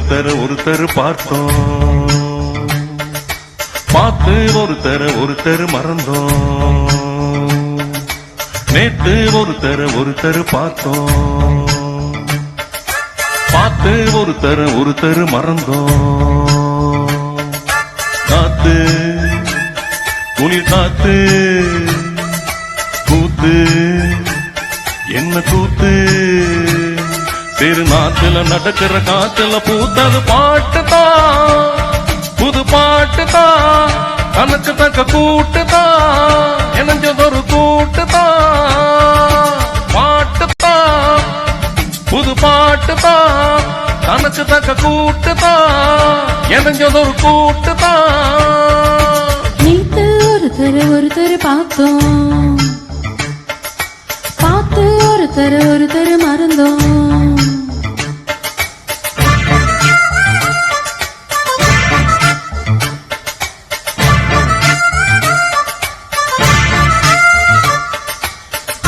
ஒருத்தர் பார்த்தோம், பார்த்து ஒருத்தர் மறந்தோம். நேத்து ஒருத்தர் பார்த்தோம், பார்த்து ஒருத்தர் மறந்தோம். காத்து குளிர் காத்து கூத்து என்ன கூத்து, சிறு நாட்டுல நடக்கிற காத்துல பூத்தது பாட்டுதான், புது பாட்டுதான், தனக்கு தக்க கூட்டுதான், இணைஞ்சதொரு கூட்டுதான். பாட்டுதான் புது பாட்டுதான், தனக்கு தக்க கூட்டுதான், இணைஞ்சதொரு கூட்டுதான். நீத்து ஒருத்தர் பார்த்தோம், பார்த்து ஒருத்தர் மறந்தோம்.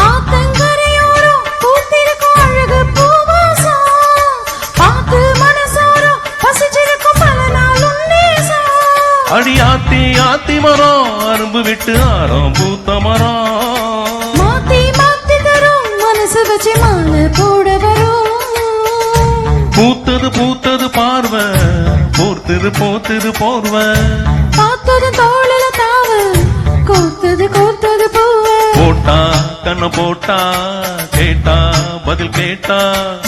ஆத்தங்கரையோரம் பூத்திருக்கும் அழகு பூவாசம், பார்த்து மனசோரம் பசிச்சிருக்கும் பல நாளும் நேசம். அடி ஆத்தி மரம் அரும்பு விட்டு ஆரம் பூத்த மரம், மாத்தி தரும் மனசு வச்சு மாலை போட வரும். பூத்தது பார்வை, போர்த்தது போர்வை, பார்த்தது தோழல தாவ, கோர்த்தது பூவ. போட்டா கண்ண போட்டா, கேட்டா பதில் கேட்டா,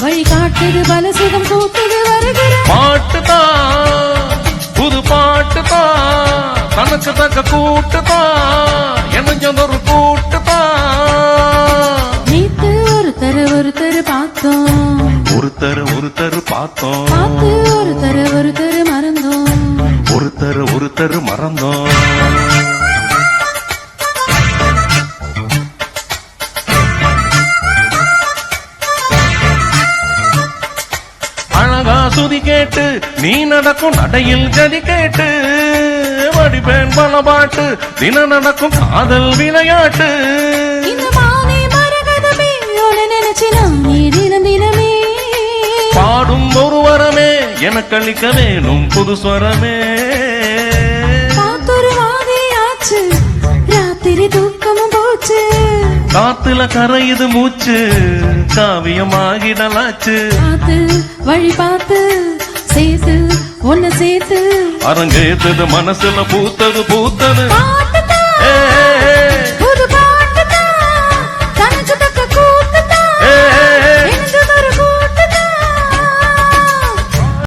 வழி காட்டுது பலசுகம் கூத்துது வருகிற பாட்டுதான், புது பாட்டுதான், தனக்கு தக்க கூட்டுதான், இணைஞ்சதொரு கூட்டுதான். நீத்து ஒருத்தர் பார்த்தோம், ஒருத்தர் பார்த்தோம், பார்த்து ஒருத்தர் மறந்தோம். ஒருத்தர் மறந்தோம். அழகா சுதி கேட்டு நீ நடக்கும் நடையில் ஜதி கேட்டு, வடிப்பேன் பல பாட்டு தின நடக்கும் காதல் விளையாட்டு. இந்த மாலை மரகதமே உன்னை நினைச்சு நானே தினமே பாடும் ஒரு வரமே எனக்கு அளிக்க வேணும் புது ஸ்வரமே. காத்தொரு வாதியாச்சு, ராத்திரி தூக்கமும் போச்சு. காத்துல கரையுது மூச்சு, காவியமாகிடலாச்சு. பார்த்து வழி பார்த்து சேர்த்து ஒன்னு சேர்த்து, அரங்கேத்தது மனசுல பூத்தது